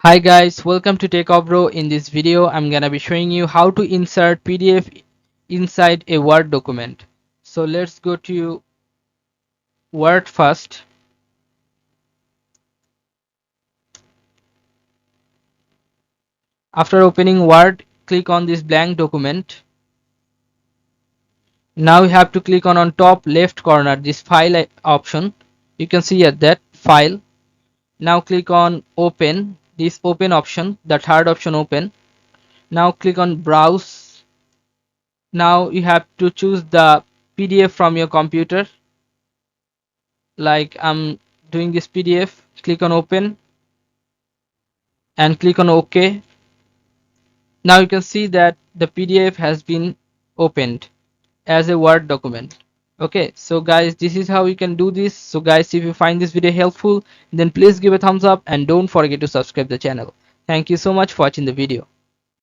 Hi guys, welcome to Techavro. In this video, I'm gonna be showing you how to insert PDF inside a Word document. So let's go to Word first. After opening Word, click on this blank document. Now you have to click on top left corner this file option. You can see at that file. Now click on open, this open option, the third option open. Now click on browse. Now you have to choose the PDF from your computer. Like I'm doing this PDF. Click on open and click on OK. Now you can see that the PDF has been opened as a Word document. Okay, so guys, this is how you can do this. So guys, if you find this video helpful, then please give a thumbs up and don't forget to subscribe the channel. Thank you so much for watching the video.